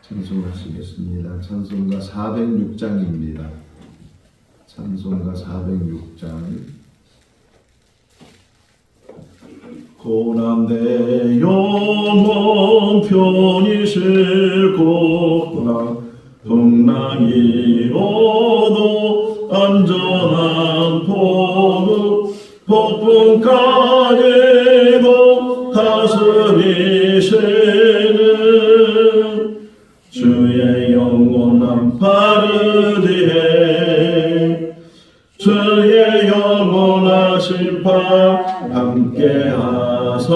찬송하시겠습니다. 찬송가 406장입니다. 찬송가 406장. 고난대 영원 편히 싣고나 풍랑이로도 안전한 포구 폭풍까지도 가슴이 쉬는 주의 영원한 바르디에 주의 영원하신 발 함께하사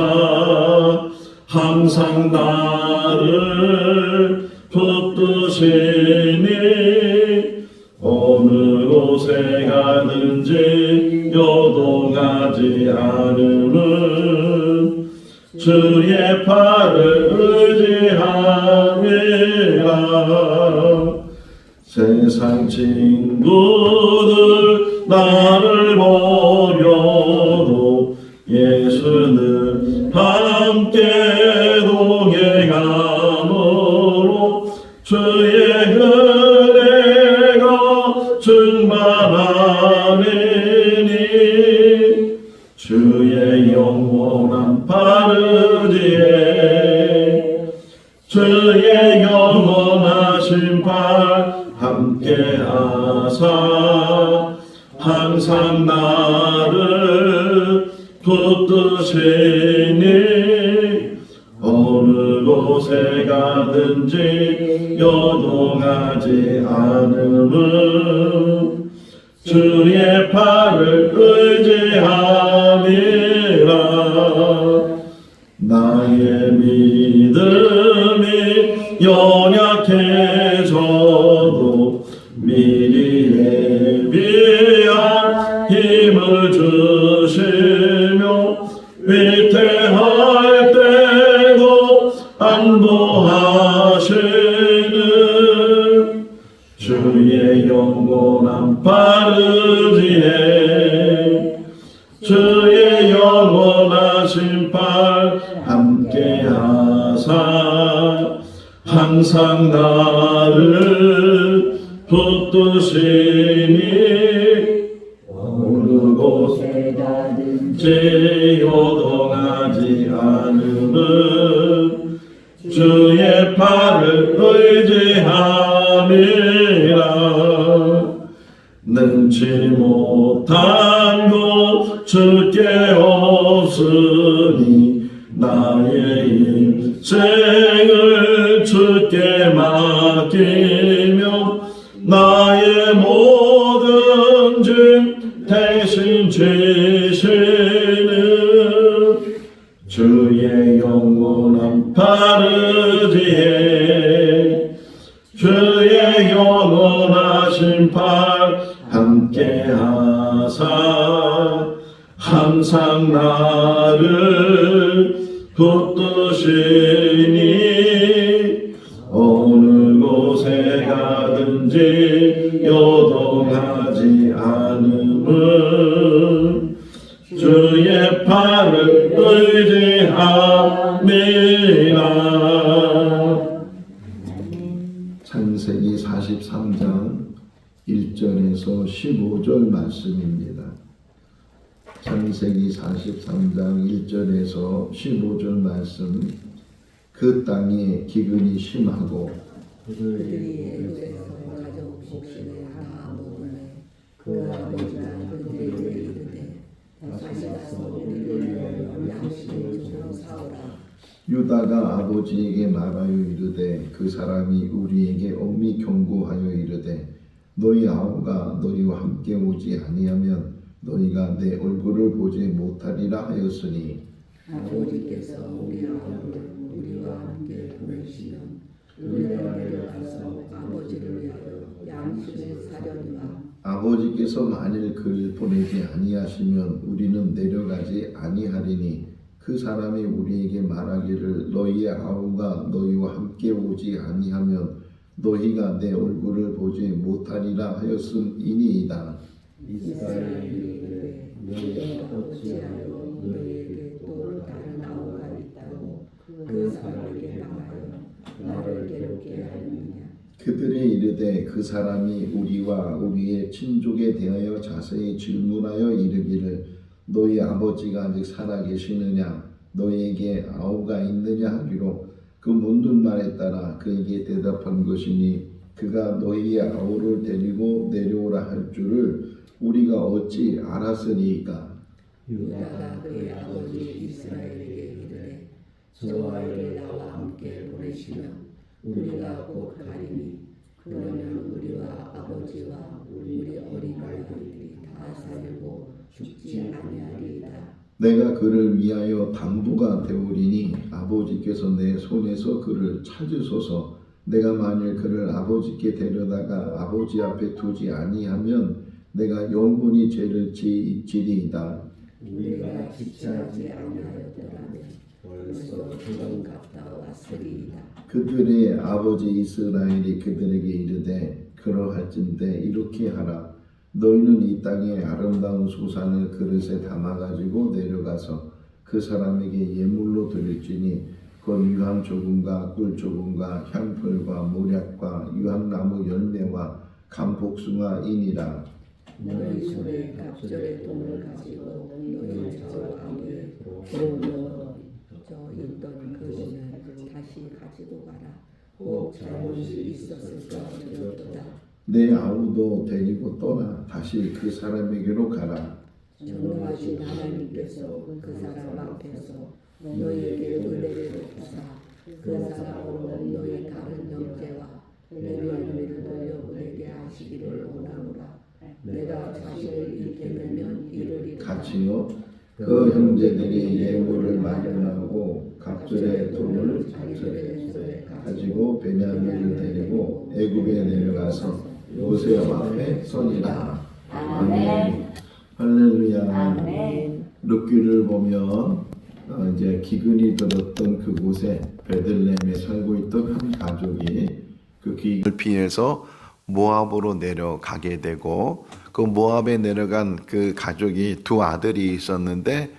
항상 나를 붙드시니 어느 곳에 가든지 요동하지 않음은 주의 팔을 의지함이라. 세상 친구들 나를 버려도 예수는 함께 동행함으로 주의 은혜가 충만하리니 주의 영원한 바르디에 주의 영원하신 발 함께하사 항상 나를 붙드시니 어느 곳에 가든지 요동하지 않음은 주의 팔을 의지함이라. 나의 믿음이 연약해져도 미리 예비한 힘을 주시며 위태할 때도 안보하시는 주의 영원한 바르지에 주의 영원하신 발 함께하사 항상 나를 붙드시니 어느 곳에 가든지 요동하지 않음은 주의 팔을 의지함이라. 능치 못한 것 주께 없으니 나의 인생을 주께 맡기며 나의 모든 짐 대신 지시는 주의 영원한 바르지에 주의 영원하신 발 함께하사 항상 나를 붙드시니 어느 곳에 가든지 요동하지 않음은 주의 팔을 의지함이라. 창세기 43장 1절에서 15절 말씀입니다. 창세기 43장 1절에서 15절 말씀. 그 땅에 기근이 심하고 그들이 애굽에서 가져온 곡식을 다 먹으매 그 아버지가 그들에게 이르되 다시 가서 우리를 위하여 양식을 좀 사오라. 유다가 아버지에게 말하여 이르되 그 사람이 우리에게 엄히 경고하여 이르되 너희 아우가 너희와 함께 오지 아니하면 너희가 내 얼굴을 보지 못하리라 하였으니 아버지께서 우리 아우를 우리와 함께 보내시면 우리가 내려가서 아버지를 위하여 양식을 사려니와 아버지께서 만일 그를 보내지 아니하시면 우리는 내려가지 아니하리니 그 사람이 우리에게 말하기를 너희의 아우가 너희와 함께 오지 아니하면 너희가 내 얼굴을 보지 못하리라 하였음이니이다. 이스라엘이 이르되 너희가 어찌하여 너희에게 또 다른 아우가 있다고 그 사람에게 말하여 나를 괴롭게 하느냐. 그들이 이르되 그 사람이 우리와 우리의 친족에 대하여 자세히 질문하여 이르기를 너희 아버지가 아직 살아계시느냐 너희에게 아우가 있느냐 하기로 그 묻는 말에 따라 그에게 대답한 것이니 그가 너희의 아우를 데리고 내려오라 할 줄을 우리가 어찌 알았으리이까. 유다가 그의 아버지 이스라엘에게 이르되 저와 이를 나와 함께 보내시면 우리가 곧 가리니 그러면 우리와 아버지와 우리 어린아이들이 다 살고 죽지 아니하리이다. 내가 그를 위하여 당부가 되오리니 아버지께서 내 손에서 그를 찾으소서. 내가 만일 그를 아버지께 데려다가 아버지 앞에 두지 아니하면 내가 영원히 죄를 지리이다. 우리가 지체하지 아니하였더라면 벌써 조금 갔다 왔으리이다. 그들의 아버지 이스라엘이 그들에게 이르되 그러할진대 이렇게 하라. 너희는 이 땅의 아름다운 소산을 그릇에 담아가지고 내려가서 그 사람에게 예물로 드릴지니 곧 유황 조금과 꿀 조금과 향풀과 모략과 유황나무 열매와 감복숭아이니라. 너희 손에 갑절의 돈을 가지고 너희 저 아비의 도로 있던 그 돈을 다시 가지고 가라. 혹 잘못이 있었을까 두렵도다. 내 아우도 데리고 떠나 다시 그 사람에게로 가라. 전능하신 하나님께서 그 사람 앞에서 너희에게 은혜를 베푸사 그 사람으로 너희 다른 형제와 내 열매를 돌려보내게 하시기를 원하노라. 내가 자신을 잃게 되면 이르리라. 같이요. 그 형제들이 예물을 마련하고 갑절의 돈을 가지고 베냐민을 데리고 애굽에 내려가서 요셉 앞에 서니라. 아멘. 할렐루야. 아멘. 룻기를 보면 이제 기근이 들었던 그곳에 베들레헴에 살고 있던 한 가족이 그 기근을 피해서 모압으로 내려가게 되고 그 모압에 내려간 그 가족이 두 아들이 있었는데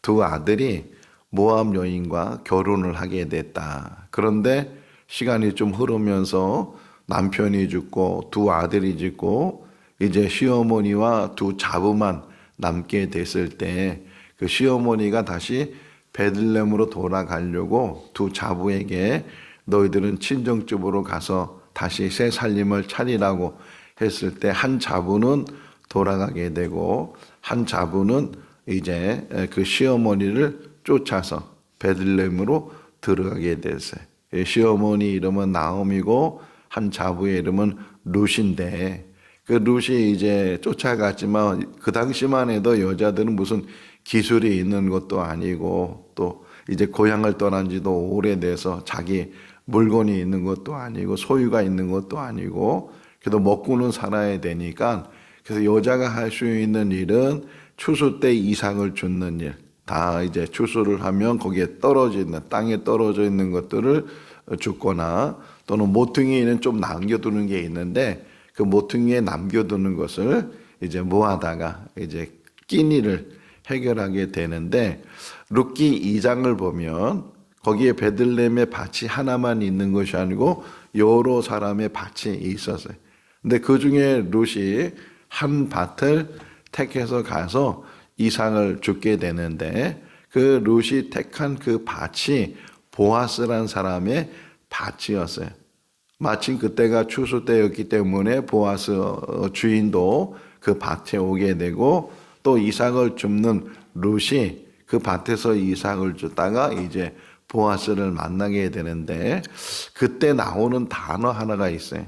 두 아들이 모압 여인과 결혼을 하게 됐다. 그런데 시간이 좀 흐르면서 남편이 죽고 두 아들이 죽고 이제 시어머니와 두 자부만 남게 됐을 때 그 시어머니가 다시 베들레헴으로 돌아가려고 두 자부에게 너희들은 친정집으로 가서 다시 새 살림을 차리라고 했을 때 한 자부는 돌아가게 되고 한 자부는 이제 그 시어머니를 쫓아서 베들레헴으로 들어가게 됐어요. 시어머니 이름은 나옴이고 한 자부의 이름은 룻인데 그 룻이 이제 쫓아갔지만 그 당시만 해도 여자들은 무슨 기술이 있는 것도 아니고 또 이제 고향을 떠난 지도 오래돼서 자기 물건이 있는 것도 아니고 소유가 있는 것도 아니고 그래도 먹고는 살아야 되니까 그래서 여자가 할 수 있는 일은 추수 때 이삭을 줍는 일. 다 이제 추수를 하면 거기에 떨어지는 땅에 떨어져 있는 것들을 줍거나 또는 모퉁이에는 좀 남겨두는 게 있는데 그 모퉁이에 남겨두는 것을 이제 모아다가 이제 끼니를 해결하게 되는데 룻기 2장을 보면 거기에 베들레헴의 밭이 하나만 있는 것이 아니고 여러 사람의 밭이 있었어요. 근데 그 중에 룻이 한 밭을 택해서 가서 이삭을 줍게 되는데 그 룻이 택한 그 밭이 보아스란 사람의 밭이었어요. 마침 그때가 추수 때였기 때문에 보아스 주인도 그 밭에 오게 되고 또 이삭을 줍는 룻이 그 밭에서 이삭을 줬다가 이제 보아스를 만나게 되는데 그때 나오는 단어 하나가 있어요.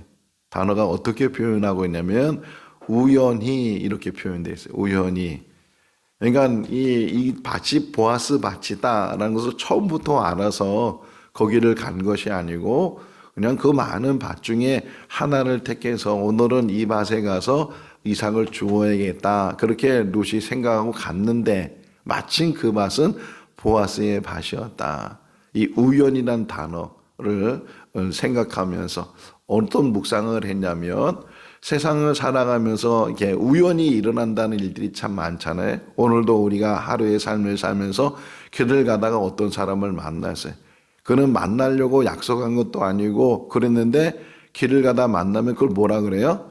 단어가 어떻게 표현하고 있냐면 우연히 이렇게 표현되어 있어요. 우연히. 그러니까 이 밭이 보아스 밭이다라는 것을 처음부터 알아서 거기를 간 것이 아니고 그냥 그 많은 밭 중에 하나를 택해서 오늘은 이 밭에 가서 이삭을 주어야겠다. 그렇게 룻이 생각하고 갔는데 마침 그 밭은 보아스의 밭이었다. 이 우연이란 단어를 생각하면서 어떤 묵상을 했냐면 세상을 살아가면서 이렇게 우연히 일어난다는 일들이 참 많잖아요. 오늘도 우리가 하루의 삶을 살면서 길을 가다가 어떤 사람을 만났어요. 그는 만나려고 약속한 것도 아니고 그랬는데 길을 가다 만나면 그걸 뭐라 그래요?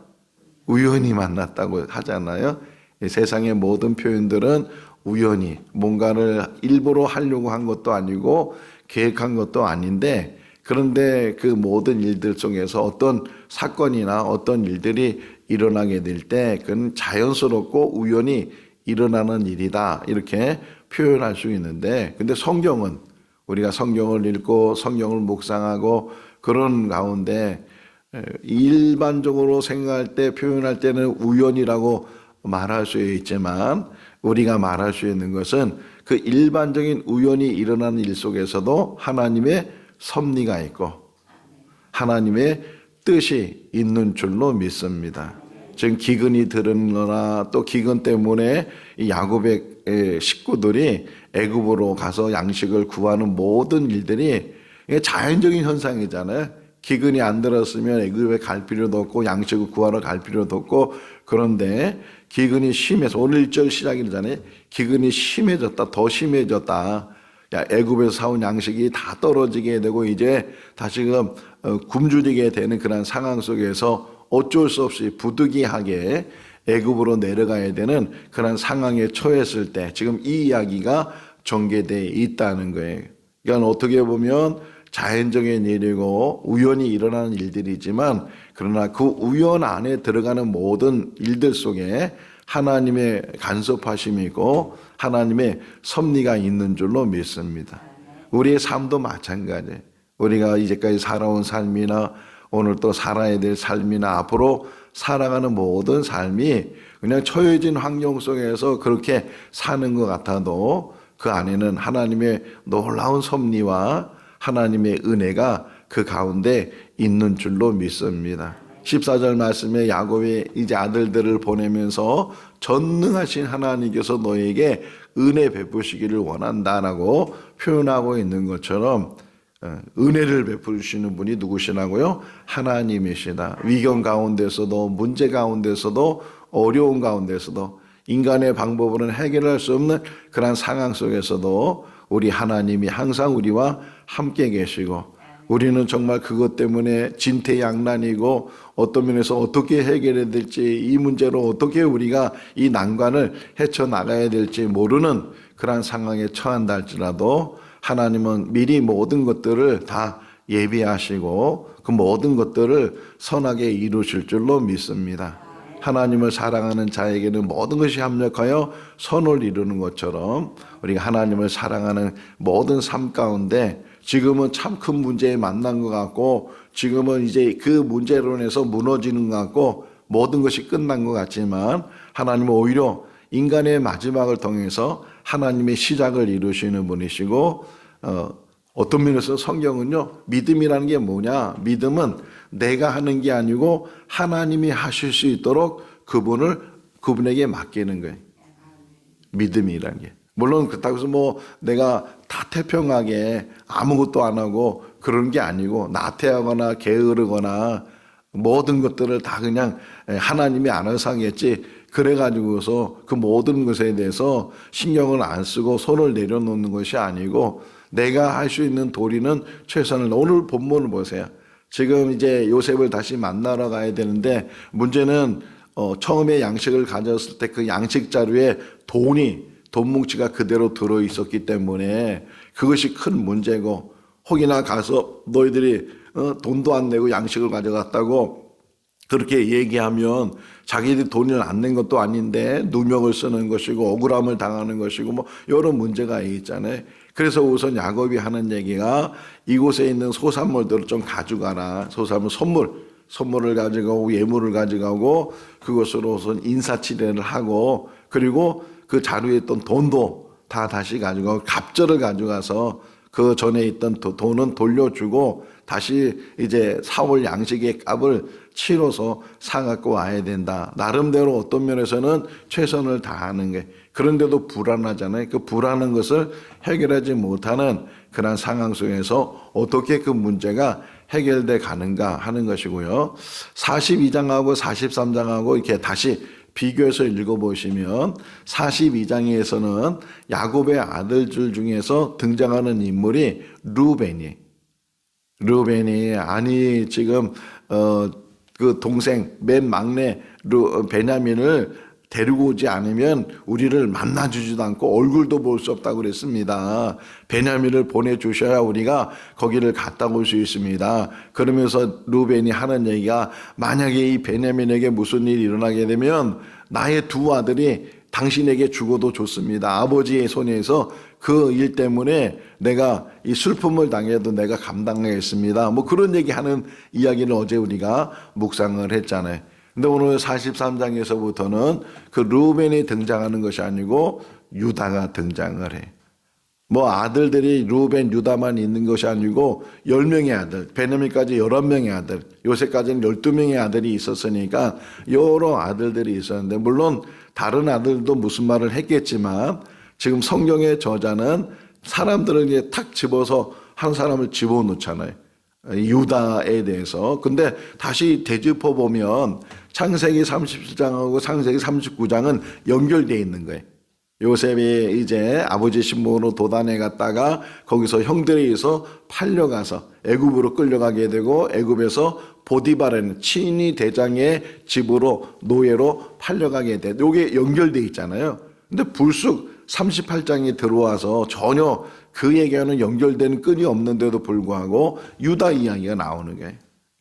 우연히 만났다고 하잖아요. 이 세상의 모든 표현들은 우연히 뭔가를 일부러 하려고 한 것도 아니고 계획한 것도 아닌데 그런데 그 모든 일들 속에서 어떤 사건이나 어떤 일들이 일어나게 될 때 그건 자연스럽고 우연히 일어나는 일이다 이렇게 표현할 수 있는데 근데 성경은 우리가 성경을 읽고 성경을 묵상하고 그런 가운데 일반적으로 생각할 때 표현할 때는 우연이라고 말할 수 있지만 우리가 말할 수 있는 것은 그 일반적인 우연히 일어나는 일 속에서도 하나님의 섭리가 있고 하나님의 뜻이 있는 줄로 믿습니다. 지금 기근이 들으거나 또 기근 때문에 이 야곱의 식구들이 애굽으로 가서 양식을 구하는 모든 일들이 자연적인 현상이잖아요. 기근이 안 들었으면 애굽에 갈 필요도 없고 양식을 구하러 갈 필요도 없고 그런데 기근이 심해서 오늘 1절 시작이잖아요. 기근이 심해졌다. 더 심해졌다. 애굽에서 사온 양식이 다 떨어지게 되고 이제 다시금 굶주리게 되는 그런 상황 속에서 어쩔 수 없이 부득이하게 애굽으로 내려가야 되는 그런 상황에 처했을 때 지금 이 이야기가 전개되어 있다는 거예요. 그러니까 어떻게 보면 자연적인 일이고 우연히 일어나는 일들이지만 그러나 그 우연 안에 들어가는 모든 일들 속에 하나님의 간섭하심이 있고 하나님의 섭리가 있는 줄로 믿습니다. 우리의 삶도 마찬가지예요. 우리가 이제까지 살아온 삶이나 오늘 또 살아야 될 삶이나 앞으로 살아가는 모든 삶이 그냥 처해진 환경 속에서 그렇게 사는 것 같아도 그 안에는 하나님의 놀라운 섭리와 하나님의 은혜가 그 가운데 있는 줄로 믿습니다. 14절 말씀에 야곱이 이제 아들들을 보내면서 전능하신 하나님께서 너에게 은혜 베푸시기를 원한다라고 표현하고 있는 것처럼 은혜를 베푸시는 분이 누구시라고요? 하나님이시다. 위경 가운데서도 문제 가운데서도 어려운 가운데서도 인간의 방법으로는 해결할 수 없는 그런 상황 속에서도 우리 하나님이 항상 우리와 함께 계시고 우리는 정말 그것 때문에 진퇴양난이고 어떤 면에서 어떻게 해결해야 될지 이 문제로 어떻게 우리가 이 난관을 헤쳐나가야 될지 모르는 그런 상황에 처한다 할지라도 하나님은 미리 모든 것들을 다 예비하시고 그 모든 것들을 선하게 이루실 줄로 믿습니다. 하나님을 사랑하는 자에게는 모든 것이 합력하여 선을 이루는 것처럼 우리가 하나님을 사랑하는 모든 삶 가운데 지금은 참 큰 문제에 만난 것 같고 지금은 이제 그 문제로 인해서 무너지는 것 같고 모든 것이 끝난 것 같지만 하나님은 오히려 인간의 마지막을 통해서 하나님의 시작을 이루시는 분이시고 어떤 면에서 성경은요 믿음이라는 게 뭐냐 믿음은 내가 하는 게 아니고 하나님이 하실 수 있도록 그분에게 맡기는 거예요. 믿음이라는 게 물론 그렇다고 해서 뭐 내가 다 태평하게 아무것도 안 하고 그런 게 아니고 나태하거나 게으르거나 모든 것들을 다 그냥 하나님이 알아서 하겠지 그래가지고서 그 모든 것에 대해서 신경을 안 쓰고 손을 내려놓는 것이 아니고 내가 할 수 있는 도리는 최선을 오늘 본문을 보세요. 지금 이제 요셉을 다시 만나러 가야 되는데 문제는 처음에 양식을 가졌을 때 그 양식 자루에 돈 뭉치가 그대로 들어 있었기 때문에 그것이 큰 문제고 혹이나 가서 너희들이 돈도 안 내고 양식을 가져갔다고 그렇게 얘기하면 자기들이 돈을 안 낸 것도 아닌데 누명을 쓰는 것이고 억울함을 당하는 것이고 뭐 여러 문제가 있잖아요. 그래서 우선 야곱이 하는 얘기가 이곳에 있는 소산물들을 좀 가져가라. 소산물 선물을 가져가고 예물을 가져가고 그것으로 우선 인사치레를 하고 그리고 그 자루에 있던 돈도 다 다시 가져가고 갑절을 가져가서 그 전에 있던 돈은 돌려주고 다시 이제 사올 양식의 값을 치러서 사갖고 와야 된다. 나름대로 어떤 면에서는 최선을 다하는 게 그런데도 불안하잖아요. 그 불안한 것을 해결하지 못하는 그런 상황 속에서 어떻게 그 문제가 해결돼 가는가 하는 것이고요. 42장하고 43장하고 이렇게 다시 비교해서 읽어보시면 42장에서는 야곱의 아들들 중에서 등장하는 인물이 루벤이 르우벤이 아니 지금 그 동생 맨 막내 베냐민을 데리고 오지 않으면 우리를 만나주지도 않고 얼굴도 볼 수 없다고 그랬습니다. 베냐민을 보내주셔야 우리가 거기를 갔다 올 수 있습니다. 그러면서 르우벤이 하는 얘기가 만약에 이 베냐민에게 무슨 일이 일어나게 되면 나의 두 아들이 당신에게 죽어도 좋습니다. 아버지의 손에서 그 일 때문에 내가 이 슬픔을 당해도 내가 감당하겠습니다. 뭐 그런 얘기하는 이야기를 어제 우리가 묵상을 했잖아요. 근데 오늘 43장에서부터는 그 르우벤이 등장하는 것이 아니고 유다가 등장을 해. 뭐 아들들이 르우벤, 유다만 있는 것이 아니고 10명의 아들, 베냐민까지 11명의 아들, 요새까지는 12명의 아들이 있었으니까 여러 아들들이 있었는데 물론 다른 아들도 무슨 말을 했겠지만 지금 성경의 저자는 사람들을 이제 탁 집어서 한 사람을 집어넣잖아요. 유다에 대해서. 근데 다시 되짚어 보면 창세기 37장하고 창세기 39장은 연결되어 있는 거예요. 요셉이 이제 아버지 신봉으로 도단에 갔다가 거기서 형들에 의해서 팔려가서 애굽으로 끌려가게 되고 애굽에서 보디바라는 친위 대장의 집으로 노예로 팔려가게 돼. 이게 연결되어 있잖아요. 근데 불쑥 38장이 들어와서 전혀 그 얘기와는 연결되는 끈이 없는데도 불구하고 유다 이야기가 나오는 거예요.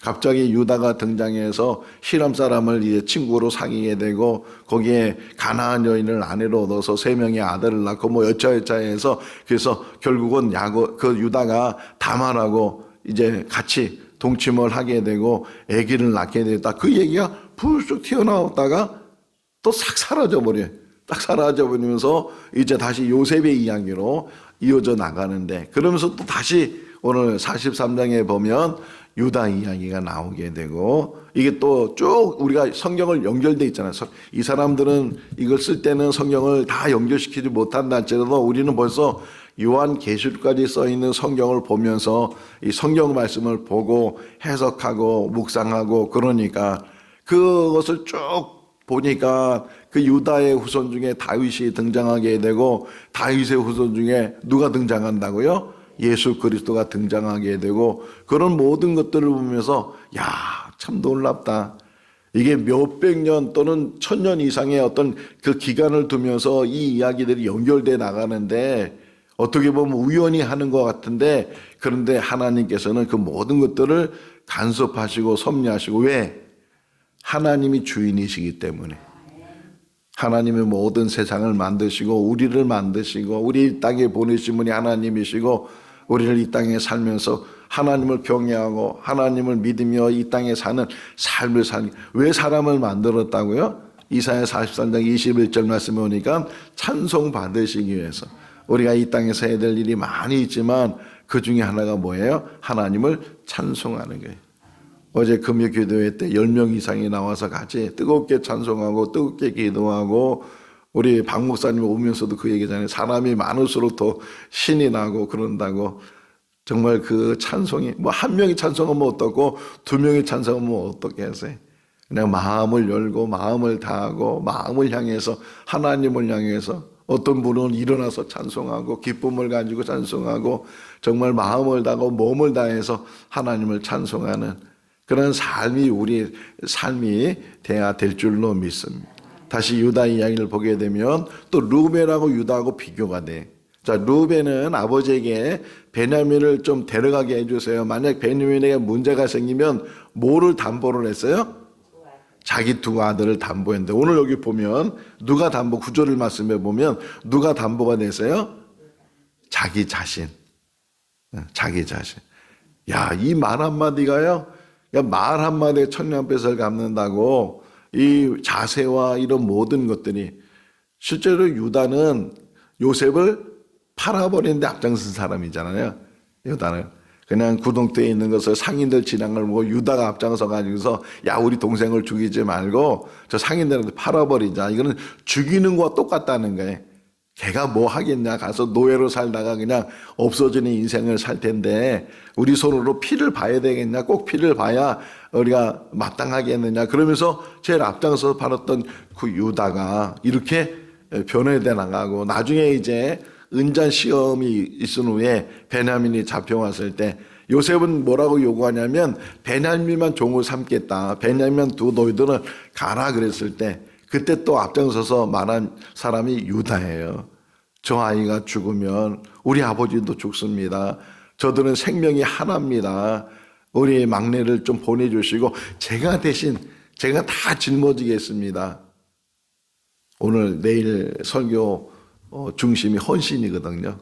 갑자기 유다가 등장해서 히람 사람을 이제 친구로 사귀게 되고 거기에 가나안 여인을 아내로 얻어서 3명의 아들을 낳고 뭐 여차여차해서 그래서 결국은 그 유다가 다말하고 이제 같이 동침을 하게 되고 아기를 낳게 됐다. 그 얘기가 불쑥 튀어나왔다가 또 싹 사라져버려요. 딱 사라져버리면서 이제 다시 요셉의 이야기로 이어져 나가는데 그러면서 또 다시 오늘 43장에 보면 유다 이야기가 나오게 되고 이게 또 쭉 우리가 성경을 연결돼 있잖아요. 이 사람들은 이걸 쓸 때는 성경을 다 연결시키지 못한다 할지라도 우리는 벌써 요한계시록까지 써 있는 성경을 보면서 이 성경 말씀을 보고 해석하고 묵상하고 그러니까 그것을 쭉 보니까 그 유다의 후손 중에 다윗이 등장하게 되고 다윗의 후손 중에 누가 등장한다고요? 예수 그리스도가 등장하게 되고 그런 모든 것들을 보면서 야, 참 놀랍다. 이게 몇백 년 또는 1000년 이상의 어떤 그 기간을 두면서 이 이야기들이 연결돼 나가는데 어떻게 보면 우연히 하는 것 같은데 그런데 하나님께서는 그 모든 것들을 간섭하시고 섭리하시고 왜? 하나님이 주인이시기 때문에 하나님이 모든 세상을 만드시고 우리를 만드시고 우리 이 땅에 보내신 분이 하나님이시고 우리를 이 땅에 살면서 하나님을 경외하고 하나님을 믿으며 이 땅에 사는 삶을 살기 왜 사람을 만들었다고요? 이사야 43장 21절 말씀에 오니까 찬송 받으시기 위해서 우리가 이 땅에서 해야 될 일이 많이 있지만 그 중에 하나가 뭐예요? 하나님을 찬송하는 거예요. 어제 금요 기도회 때 10명 이상이 나와서 같이 뜨겁게 찬송하고 뜨겁게 기도하고 우리 박 목사님 오면서도 그 얘기잖아요. 사람이 많을수록 더 신이 나고 그런다고. 정말 그 찬송이 뭐 한 명이 찬송하면 어떻고 2명이 찬송하면 어떻게 하세요? 그냥 마음을 열고 마음을 다하고 마음을 향해서 하나님을 향해서 어떤 분은 일어나서 찬송하고 기쁨을 가지고 찬송하고 정말 마음을 다하고 몸을 다해서 하나님을 찬송하는 그런 삶이 우리 삶이 돼야 될 줄로 믿습니다. 다시 유다 이야기를 보게 되면 또 르우벤하고 유다하고 비교가 돼. 자, 르우벤은 아버지에게 베냐민을 좀 데려가게 해주세요. 만약 베냐민에게 문제가 생기면 뭐를 담보를 했어요? 자기 두 아들을 담보했는데 오늘 여기 보면 누가 담보 구절을 말씀해 보면 누가 담보가 됐어요? 자기 자신. 자기 자신. 야, 이 말 한마디가요. 말 한마디에 천냥빚을 갚는다고 이 자세와 이런 모든 것들이 실제로 유다는 요셉을 팔아버리는데 앞장선 사람이잖아요. 유다는 그냥 구동대에 있는 것을 상인들 진앙을 보고 유다가 앞장서 가지고서 야 우리 동생을 죽이지 말고 저 상인들한테 팔아버리자. 이거는 죽이는 거와 똑같다는 거예요. 걔가 뭐 하겠냐 가서 노예로 살다가 그냥 없어지는 인생을 살 텐데 우리 손으로 피를 봐야 되겠냐 꼭 피를 봐야 우리가 마땅하겠느냐 그러면서 제일 앞장서서 팔았던 그 유다가 이렇게 변해돼 나가고 나중에 이제 은잔 시험이 있은 후에 베냐민이 잡혀왔을 때 요셉은 뭐라고 요구하냐면 베냐민만 종을 삼겠다. 베냐민 두 너희들은 가라 그랬을 때 그때 또 앞장서서 말한 사람이 유다예요. 저 아이가 죽으면 우리 아버지도 죽습니다. 저들은 생명이 하나입니다. 우리 막내를 좀 보내주시고 제가 대신 제가 다 짊어지겠습니다. 오늘 내일 설교 중심이 헌신이거든요.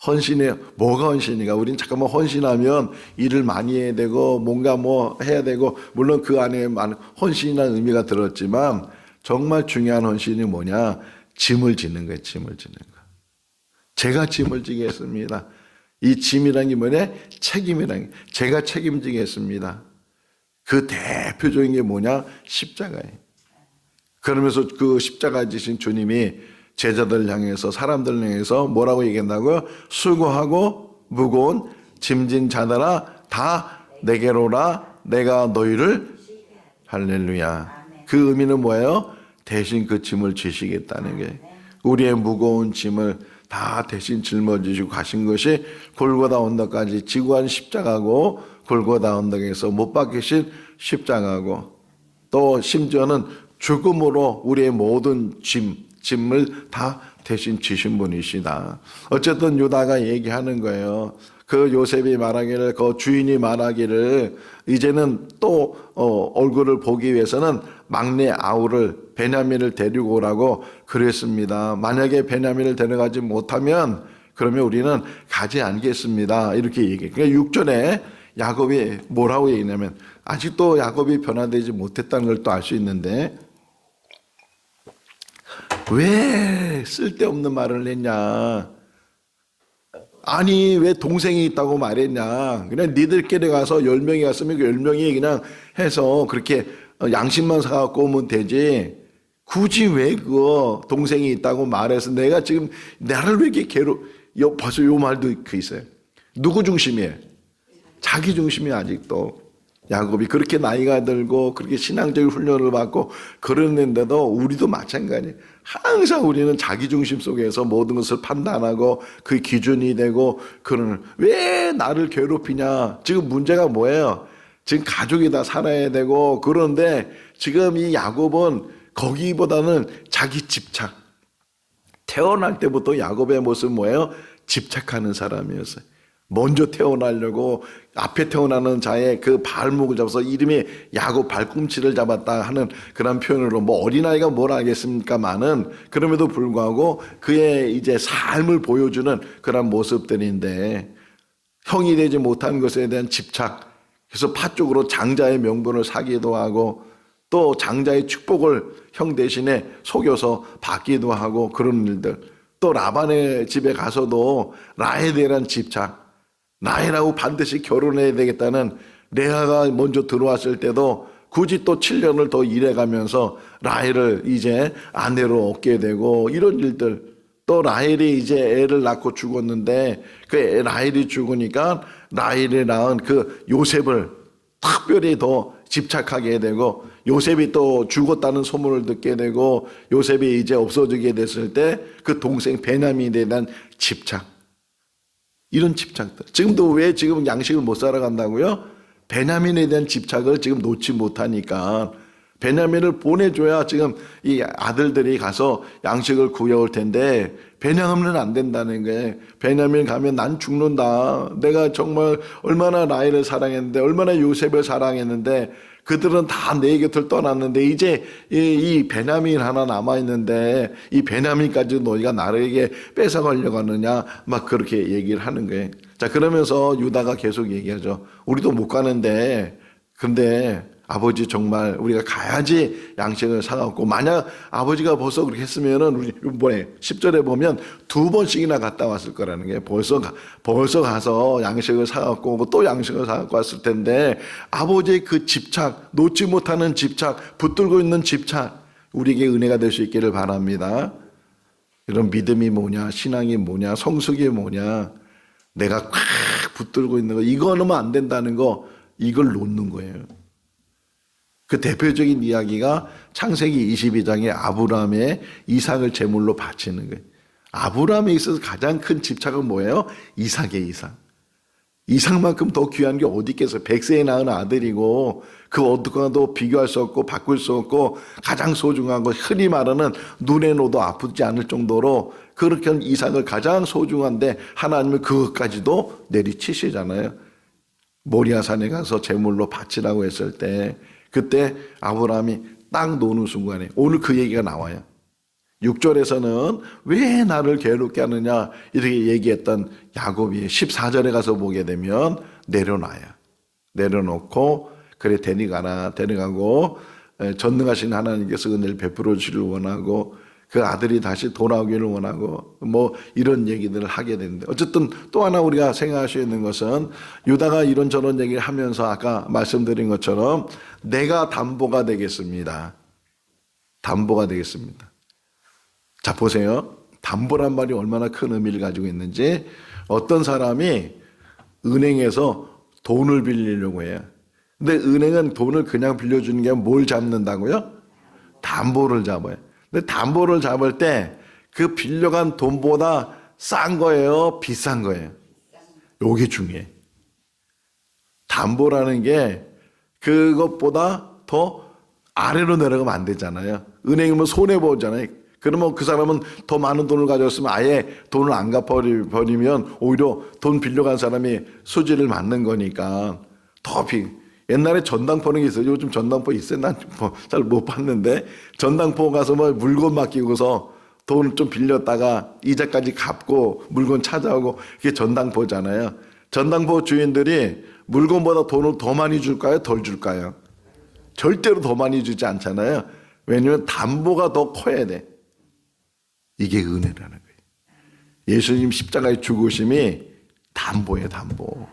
헌신에 뭐가 헌신이가? 우린 잠깐만 헌신하면 일을 많이 해야 되고 뭔가 뭐 해야 되고 물론 그 안에 많은 헌신이라는 의미가 들었지만 정말 중요한 헌신이 뭐냐? 짐을 지는 거예요. 짐을 지는 거. 제가 짐을 지겠습니다. 이 짐이라는 게 뭐냐? 책임이라는 게 제가 책임지겠습니다. 그 대표적인 게 뭐냐? 십자가예요. 그러면서 그 십자가 지신 주님이 제자들 향해서 사람들 향해서 뭐라고 얘기한다고요? 수고하고 무거운 짐진 자들아 다 내게로라 내가 너희를 할렐루야. 그 의미는 뭐예요? 대신 그 짐을 지시겠다는 게 우리의 무거운 짐을 다 대신 짊어지시고 가신 것이 골고다 언덕까지 지구한 십자가고 골고다 언덕에서 못 박히신 십자가고 또 심지어는 죽음으로 우리의 모든 짐을 다 대신 지신 분이시다. 어쨌든 유다가 얘기하는 거예요. 그 요셉이 말하기를 그 주인이 말하기를 이제는 또 얼굴을 보기 위해서는 막내 아우를 베냐민을 데리고 오라고 그랬습니다. 만약에 베냐민을 데려가지 못하면 그러면 우리는 가지 않겠습니다. 이렇게 얘기해요. 그러니까 6절에 야곱이 뭐라고 얘기냐면 아직도 야곱이 변화되지 못했다는 걸 또 알 수 있는데 왜 쓸데없는 말을 했냐? 아니 왜 동생이 있다고 말했냐? 그냥 니들끼리 가서 10명이 갔으면 그 10명이 그냥 해서 그렇게 양식만 사갖고 오면 되지. 굳이 왜 그 동생이 있다고 말해서 내가 지금 나를 왜 이렇게 벌써 요 말도 그 있어요. 누구 중심이에요? 자기 중심이 아직도. 야곱이 그렇게 나이가 들고 그렇게 신앙적인 훈련을 받고 그러는데도 우리도 마찬가지예요. 항상 우리는 자기 중심 속에서 모든 것을 판단하고 그 기준이 되고 그러는 왜 나를 괴롭히냐. 지금 문제가 뭐예요? 지금 가족이 다 살아야 되고 그런데 지금 이 야곱은 거기보다는 자기 집착. 태어날 때부터 야곱의 모습은 뭐예요? 집착하는 사람이었어요. 먼저 태어나려고 앞에 태어나는 자의 그 발목을 잡아서 이름이 야곱 발꿈치를 잡았다 하는 그런 표현으로 뭐 어린아이가 뭘 알겠습니까만은 그럼에도 불구하고 그의 이제 삶을 보여주는 그런 모습들인데 형이 되지 못한 것에 대한 집착 그래서 팥죽으로 장자의 명분을 사기도 하고 또 장자의 축복을 형 대신에 속여서 받기도 하고 그런 일들 또 라반의 집에 가서도 라헬에 대한 집착 라헬하고 반드시 결혼해야 되겠다는 레아가 먼저 들어왔을 때도 굳이 또 7년을 더 일해가면서 라헬을 이제 아내로 얻게 되고 이런 일들 또 라헬이 이제 애를 낳고 죽었는데 그 라헬이 죽으니까 라헬이 낳은 그 요셉을 특별히 더 집착하게 되고 요셉이 또 죽었다는 소문을 듣게 되고 요셉이 이제 없어지게 됐을 때 그 동생 베냐민에 대한 집착 이런 집착들 지금도 왜 지금 양식을 못 살아간다고요? 베냐민에 대한 집착을 지금 놓지 못하니까 베냐민을 보내줘야 지금 이 아들들이 가서 양식을 구해올 텐데 베냐민은 안 된다는 거예요. 베냐민 가면 난 죽는다. 내가 정말 얼마나 라헬을 사랑했는데 얼마나 요셉을 사랑했는데 그들은 다 내 곁을 떠났는데 이제 이 베냐민 하나 남아있는데 이 베냐민까지 너희가 나에게 뺏어가려고 하느냐 막 그렇게 얘기를 하는 거예요. 자 그러면서 유다가 계속 얘기하죠. 우리도 못 가는데 근데 아버지 정말 우리가 가야지 양식을 사갖고 만약 아버지가 벌써 그렇게 했으면은 우리 이번에 10절에 보면 2번씩이나 갔다 왔을 거라는 게 벌써 가서 양식을 사갖고 또 양식을 사갖고 왔을 텐데 아버지의 그 집착 놓지 못하는 집착 붙들고 있는 집착 우리에게 은혜가 될 수 있기를 바랍니다. 이런 믿음이 뭐냐 신앙이 뭐냐 성숙이 뭐냐 내가 꽉 붙들고 있는 거 이거 넣으면 안 된다는 거 이걸 놓는 거예요. 그 대표적인 이야기가 창세기 22장에 아브라함의 이삭을 제물로 바치는 거예요. 아브라함에 있어서 가장 큰 집착은 뭐예요? 이삭의 이삭. 이삭만큼 더 귀한 게 어디 있겠어요. 100세에 낳은 아들이고 그 어떻게도 비교할 수 없고 바꿀 수 없고 가장 소중한 것, 흔히 말하는 눈에 놓아도 아프지 않을 정도로 그렇게 이삭을 가장 소중한데 하나님은 그것까지도 내리치시잖아요. 모리아산에 가서 제물로 바치라고 했을 때 그때 아브라함이 딱 노는 순간에 오늘 그 얘기가 나와요. 6절에서는 왜 나를 괴롭게 하느냐 이렇게 얘기했던 야곱이 14절에 가서 보게 되면 내려놔요. 내려놓고 그래 데려가고 전능하신 하나님께서 은혜를 베풀어 주기를 원하고 그 아들이 다시 돌아오기를 원하고 뭐 이런 얘기들을 하게 되는데 어쨌든 또 하나 우리가 생각할 수 있는 것은 유다가 이런저런 얘기를 하면서 아까 말씀드린 것처럼 내가 담보가 되겠습니다. 담보가 되겠습니다. 자 보세요. 담보란 말이 얼마나 큰 의미를 가지고 있는지. 어떤 사람이 은행에서 돈을 빌리려고 해요. 근데 은행은 돈을 그냥 빌려주는 게 뭘 잡는다고요? 담보를 잡아요. 근데 담보를 잡을 때 그 빌려간 돈보다 싼 거예요? 비싼 거예요? 요게 중요해. 담보라는 게 그것보다 더 아래로 내려가면 안 되잖아요. 은행이면 손해보잖아요. 그러면 그 사람은 더 많은 돈을 가졌으면 아예 돈을 안 갚아버리면 오히려 돈 빌려간 사람이 수지를 맞는 거니까 옛날에 전당포는 게 있어요. 요즘 전당포 있어요? 난 잘 못 봤는데 전당포 가서 뭐 물건 맡기고서 돈을 좀 빌렸다가 이자까지 갚고 물건 찾아오고 그게 전당포잖아요. 전당포 주인들이 물건보다 돈을 더 많이 줄까요? 덜 줄까요? 절대로 더 많이 주지 않잖아요. 왜냐하면 담보가 더 커야 돼. 이게 은혜라는 거예요. 예수님 십자가의 죽으심이 담보예요, 담보.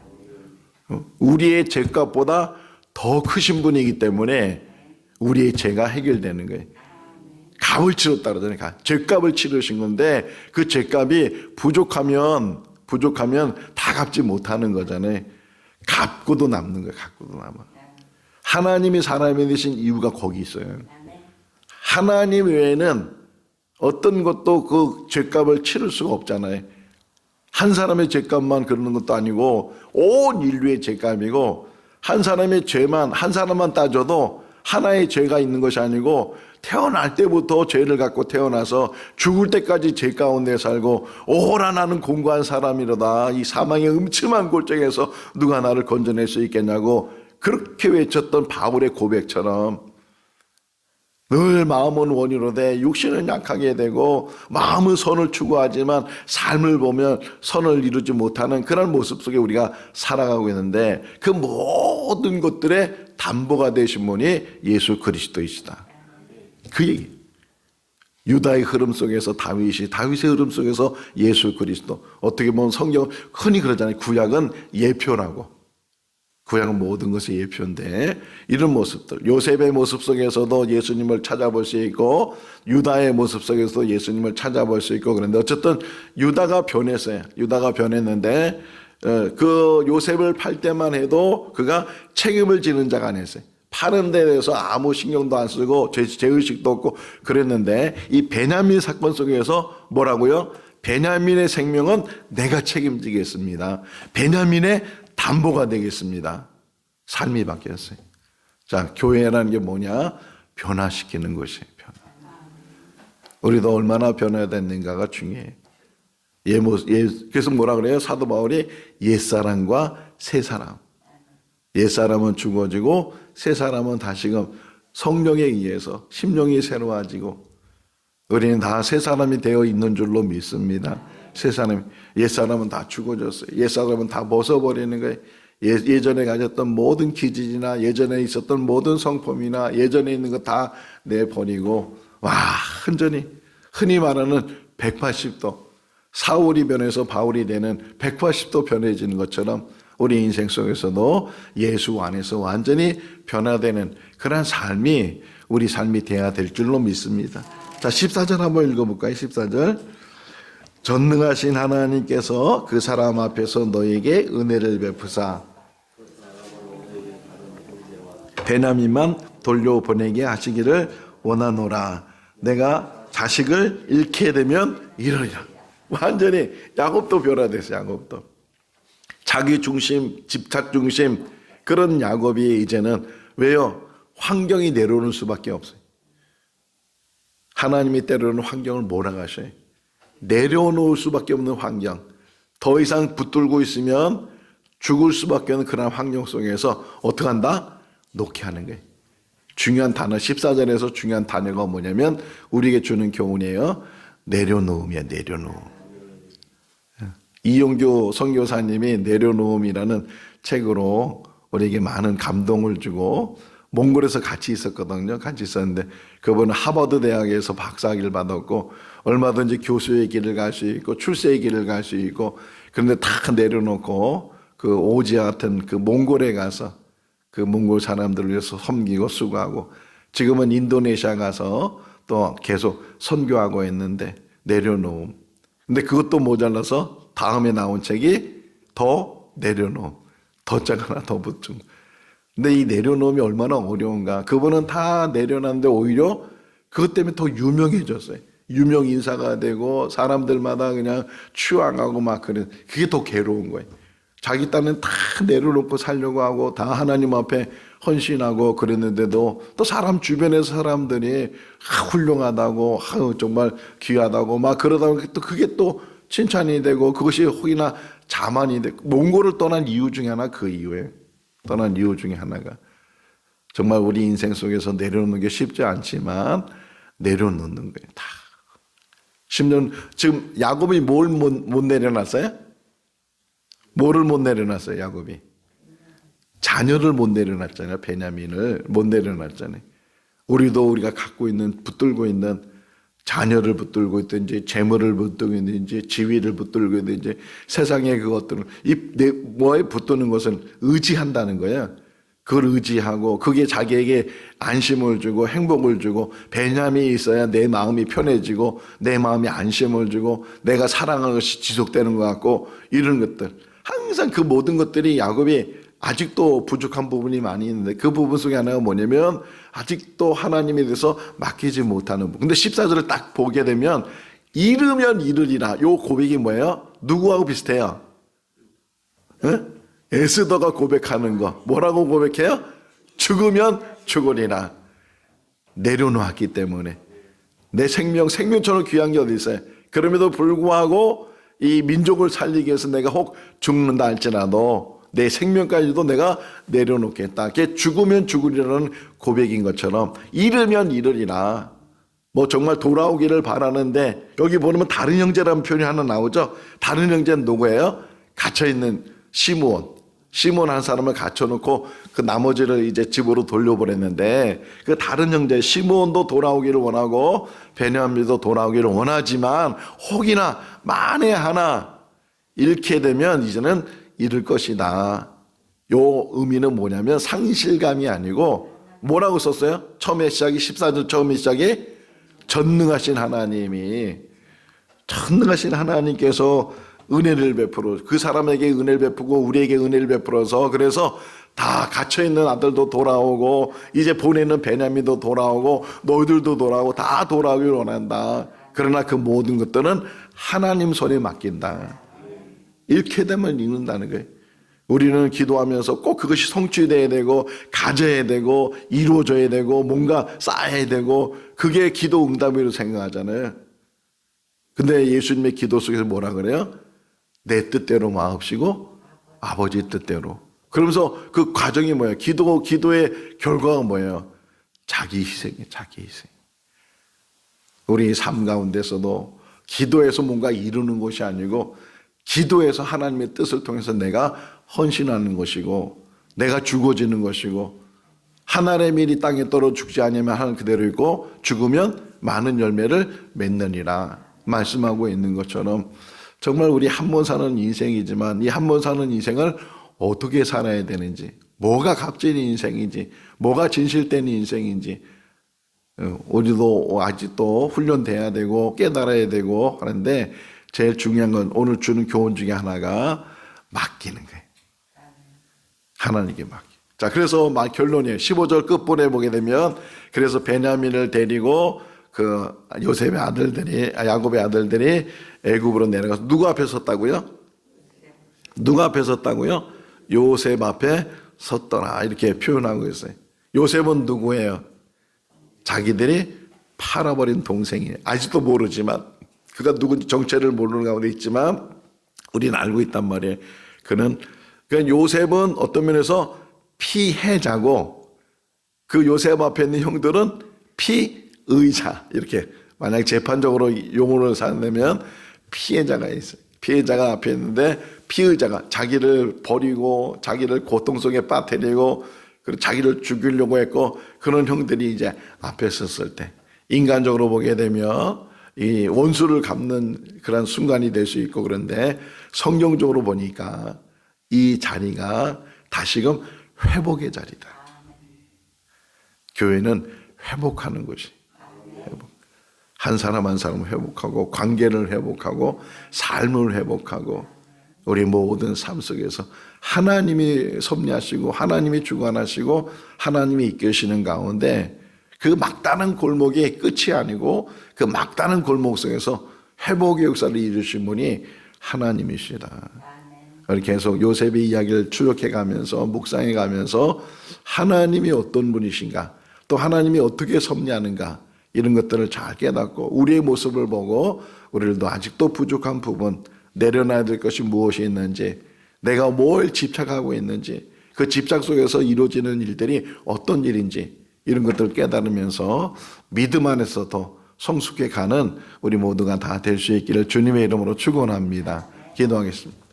우리의 죄값보다 더 크신 분이기 때문에 우리의 죄가 해결되는 거예요. 값을 치렀다 그러잖아요. 죄값을 치르신 건데 그 죄값이 부족하면 다 갚지 못하는 거잖아요. 갚고도 남는 거예요. 갚고도 남아. 하나님이 사람이 되신 이유가 거기 있어요. 하나님 외에는 어떤 것도 그 죄값을 치를 수가 없잖아요. 한 사람의 죄값만 그러는 것도 아니고 온 인류의 죄값이고 한 사람의 죄만 한 사람만 따져도 하나의 죄가 있는 것이 아니고 태어날 때부터 죄를 갖고 태어나서 죽을 때까지 죄 가운데 살고 오라 나는 공고한 사람이로다. 이 사망의 음침한 골짜기에서 누가 나를 건져낼 수 있겠냐고 그렇게 외쳤던 바울의 고백처럼 늘 마음은 원이로되 육신은 약하게 되고 마음은 선을 추구하지만 삶을 보면 선을 이루지 못하는 그런 모습 속에 우리가 살아가고 있는데 그 모든 것들의 담보가 되신 분이 예수 그리스도이시다. 그 얘기. 유다의 흐름 속에서 다윗의 흐름 속에서 예수 그리스도. 어떻게 보면 성경 흔히 그러잖아요. 구약은 예표라고. 구약은 모든 것의 예표인데 이런 모습들 요셉의 모습 속에서도 예수님을 찾아볼 수 있고 유다의 모습 속에서도 예수님을 찾아볼 수 있고 그런데 어쨌든 유다가 변했어요. 유다가 변했는데 그 요셉을 팔 때만 해도 그가 책임을 지는 자가 아니었어요. 파는 데 대해서 아무 신경도 안 쓰고 죄의식도 없고 그랬는데 이 베냐민 사건 속에서 뭐라고요? 베냐민의 생명은 내가 책임지겠습니다. 베냐민의 담보가 되겠습니다. 삶이 바뀌었어요. 자, 교회라는 게 뭐냐? 변화시키는 것이에요. 변화. 우리도 얼마나 변화됐는가가 중요해요. 그래서 뭐라 그래요? 사도 바울이 옛사람과 새사람. 옛사람은 죽어지고 새사람은 다시금 성령에 의해서 심령이 새로워지고 우리는 다 새사람이 되어 있는 줄로 믿습니다. 옛사람은 다 죽어졌어요. 옛사람은 다 벗어버리는 거예요. 예전에 가졌던 모든 기질이나 예전에 있었던 모든 성품이나 예전에 있는 거 다 내버리고 흔히 말하는 180도 사울이 변해서 바울이 되는 180도 변해지는 것처럼 우리 인생 속에서도 예수 안에서 완전히 변화되는 그런 삶이 우리 삶이 되어야 될 줄로 믿습니다. 자, 14절 한번 읽어볼까요? 14절. 전능하신 하나님께서 그 사람 앞에서 너에게 은혜를 베푸사 베냐민만 돌려보내게 하시기를 원하노라. 내가 자식을 잃게 되면 이러리라. 완전히 야곱도 변화됐어요. 야곱도. 자기 중심, 집착 중심 그런 야곱이 이제는 왜요? 환경이 내려오는 수밖에 없어요. 하나님이 때로는 환경을 몰아가셔요. 내려놓을 수밖에 없는 환경. 더 이상 붙들고 있으면 죽을 수밖에 없는 그런 환경 속에서 어떻게 한다? 놓게 하는 거예요. 중요한 단어 14절에서 중요한 단어가 뭐냐면 우리에게 주는 교훈이에요. 내려놓음이야. 내려놓음. 이용규 선교사님이 내려놓음이라는 책으로 우리에게 많은 감동을 주고 몽골에서 같이 있었거든요. 같이 있었는데 그분은 하버드 대학에서 박사학위를 받았고 얼마든지 교수의 길을 갈 수 있고 출세의 길을 갈 수 있고 그런데 다 내려놓고 그 오지아 같은 그 몽골에 가서 그 몽골 사람들을 위해서 섬기고 수고하고 지금은 인도네시아 가서 또 계속 선교하고 있는데 내려놓음. 근데 그것도 모자라서 다음에 나온 책이 더 내려놓음. 더장 하나 더 붙은. 근데 이 내려놓음이 얼마나 어려운가. 그분은 다 내려놨는데 오히려 그것 때문에 더 유명해졌어요. 유명 인사가 되고 사람들마다 그냥 추앙하고 막 그래. 그게 더 괴로운 거예요. 자기 딴은 다 내려놓고 살려고 하고 다 하나님 앞에 헌신하고 그랬는데도 또 사람 주변에서 사람들이 훌륭하다고 정말 귀하다고 막 그러다 보니까 또 그게 또 칭찬이 되고 그것이 혹이나 자만이 되고 몽골을 떠난 이유 중에 하나 그 이유예요. 떠난 이유 중에 하나가 정말 우리 인생 속에서 내려놓는 게 쉽지 않지만 내려놓는 거예요. 다. 심지어 지금 야곱이 뭘 못 내려놨어요? 뭐를 못 내려놨어요? 야곱이 자녀를 못 내려놨잖아요. 베냐민을 못 내려놨잖아요. 우리도 우리가 갖고 있는 붙들고 있는 자녀를 붙들고 있든지 재물을 붙들고 있든지 지위를 붙들고 있든지 세상의 그것들을 뭐에 붙드는 것은 의지한다는 거예요. 그걸 의지하고 그게 자기에게 안심을 주고 행복을 주고 베냐민이 있어야 내 마음이 편해지고 내 마음이 안심을 주고 내가 사랑하는 것이 지속되는 것 같고 이런 것들 항상 그 모든 것들이 야곱이 아직도 부족한 부분이 많이 있는데 그 부분 속에 하나가 뭐냐면 아직도 하나님에 대해서 맡기지 못하는 부분. 근데 14절을 딱 보게 되면 이르면 이르리라. 요 고백이 뭐예요? 누구하고 비슷해요? 에스더가 고백하는 거. 뭐라고 고백해요? 죽으면 죽으리라. 내려놓았기 때문에. 내 생명처럼 귀한 게 어디 있어요? 그럼에도 불구하고 이 민족을 살리기 위해서 내가 혹 죽는다 할지라도 내 생명까지도 내가 내려놓겠다. 그게 죽으면 죽으리라는 고백인 것처럼 이르면 이르리라. 뭐 정말 돌아오기를 바라는데 여기 보면 다른 형제라는 표현이 하나 나오죠. 다른 형제는 누구예요? 갇혀있는 시므온 한 사람을 갇혀놓고 그 나머지를 이제 집으로 돌려보냈는데 그 다른 형제 시므온도 돌아오기를 원하고 베냐민도 돌아오기를 원하지만 혹이나 만에 하나 잃게 되면 이제는 잃을 것이다. 요 의미는 뭐냐면 상실감이 아니고 뭐라고 썼어요? 처음에 시작이 14절 처음에 시작이 전능하신 하나님께서 은혜를 베풀어 그 사람에게 은혜를 베푸고 우리에게 은혜를 베풀어서 그래서 다 갇혀있는 아들도 돌아오고 이제 보내는 베냐민도 돌아오고 너희들도 돌아오고 다 돌아오기를 원한다. 그러나 그 모든 것들은 하나님 손에 맡긴다. 잃게 되면 잃는다는 거예요. 우리는 기도하면서 꼭 그것이 성취돼야 되고 가져야 되고 이루어져야 되고 뭔가 쌓아야 되고 그게 기도 응답으로 생각하잖아요. 근데 예수님의 기도 속에서 뭐라 그래요? 내 뜻대로 마옵시고 아버지 뜻대로. 그러면서 그 과정이 뭐예요? 기도의 결과가 뭐예요? 자기 희생이에요. 자기 희생. 우리 삶 가운데서도 기도해서 뭔가 이루는 것이 아니고 기도해서 하나님의 뜻을 통해서 내가 헌신하는 것이고 내가 죽어지는 것이고 하늘의 밀이 땅에 떨어 죽지 않으면 하늘 그대로 있고 죽으면 많은 열매를 맺느니라 말씀하고 있는 것처럼 정말 우리 한 번 사는 인생이지만 이 한 번 사는 인생을 어떻게 살아야 되는지 뭐가 값진 인생인지 뭐가 진실된 인생인지 우리도 아직도 훈련돼야 되고 깨달아야 되고 하는데 제일 중요한 건 오늘 주는 교훈 중에 하나가 맡기는 거예요. 하나님께 맡기. 자, 그래서 결론이에요. 15절 끝부분에 보게 되면 그래서 베냐민을 데리고 그 요셉의 아들들이 야곱의 아들들이 애굽으로 내려가서 누구 앞에 섰다고요? 누가 앞에 섰다고요? 요셉 앞에 섰더라 이렇게 표현하고 있어요. 요셉은 누구예요? 자기들이 팔아버린 동생이에요. 아직도 모르지만 그가 누군지 정체를 모르는 가운데 있지만 우리는 알고 있단 말이에요. 그러니까 요셉은 어떤 면에서 피해자고 그 요셉 앞에 있는 형들은 피의자. 이렇게 만약 재판적으로 용어를 사내면 피해자가 있어요. 피해자가 앞에 있는데 피의자가 자기를 버리고 자기를 고통 속에 빠뜨리고 그리고 자기를 죽이려고 했고 그런 형들이 이제 앞에 섰을 때 인간적으로 보게 되면 이 원수를 갚는 그런 순간이 될 수 있고 그런데 성경적으로 보니까 이 자리가 다시금 회복의 자리다. 교회는 회복하는 것이 회복. 한 사람 한 사람 회복하고 관계를 회복하고 삶을 회복하고 우리 모든 삶 속에서 하나님이 섭리하시고 하나님이 주관하시고 하나님이 이끄시는 가운데 그 막다른 골목이 끝이 아니고 그 막다른 골목 속에서 회복의 역사를 이루신 분이 하나님이시다. 계속 요셉의 이야기를 추적해 가면서 묵상해 가면서 하나님이 어떤 분이신가 또 하나님이 어떻게 섭리하는가 이런 것들을 잘 깨닫고 우리의 모습을 보고 우리들도 아직도 부족한 부분 내려놔야 될 것이 무엇이 있는지 내가 뭘 집착하고 있는지 그 집착 속에서 이루어지는 일들이 어떤 일인지 이런 것들을 깨달으면서 믿음 안에서 더 성숙해 가는 우리 모두가 다 될 수 있기를 주님의 이름으로 축원합니다. 기도하겠습니다.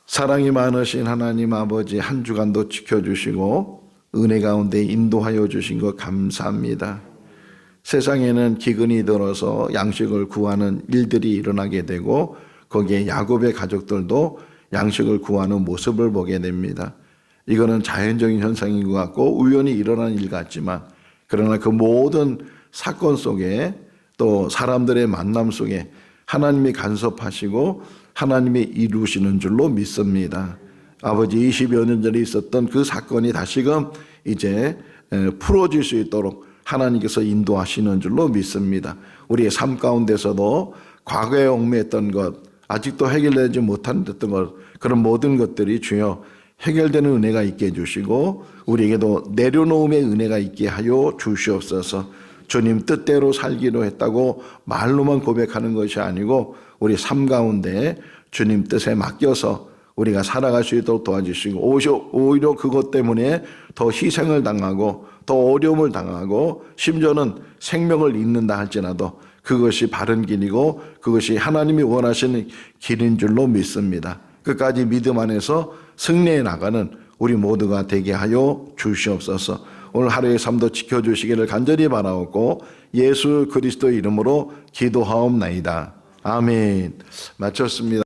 사랑이 많으신 하나님 아버지 한 주간도 지켜주시고 은혜 가운데 인도하여 주신 것 감사합니다. 세상에는 기근이 들어서 양식을 구하는 일들이 일어나게 되고 거기에 야곱의 가족들도 양식을 구하는 모습을 보게 됩니다. 이거는 자연적인 현상인 것 같고 우연히 일어난 일 같지만 그러나 그 모든 사건 속에 또 사람들의 만남 속에 하나님이 간섭하시고 하나님이 이루시는 줄로 믿습니다. 아버지 20여 년 전에 있었던 그 사건이 다시금 이제 풀어질 수 있도록 하나님께서 인도하시는 줄로 믿습니다. 우리의 삶 가운데서도 과거에 얽매였던 것 아직도 해결되지 못한 것 그런 모든 것들이 주여 해결되는 은혜가 있게 해주시고 우리에게도 내려놓음의 은혜가 있게 하여 주시옵소서. 주님 뜻대로 살기로 했다고 말로만 고백하는 것이 아니고 우리 삶 가운데 주님 뜻에 맡겨서 우리가 살아갈 수 있도록 도와주시고 오히려 그것 때문에 더 희생을 당하고 더 어려움을 당하고 심지어는 생명을 잃는다 할지라도 그것이 바른 길이고 그것이 하나님이 원하시는 길인 줄로 믿습니다. 끝까지 믿음 안에서 승리해 나가는 우리 모두가 되게 하여 주시옵소서. 오늘 하루의 삶도 지켜주시기를 간절히 바라옵고 예수 그리스도 이름으로 기도하옵나이다. 아멘. 마쳤습니다.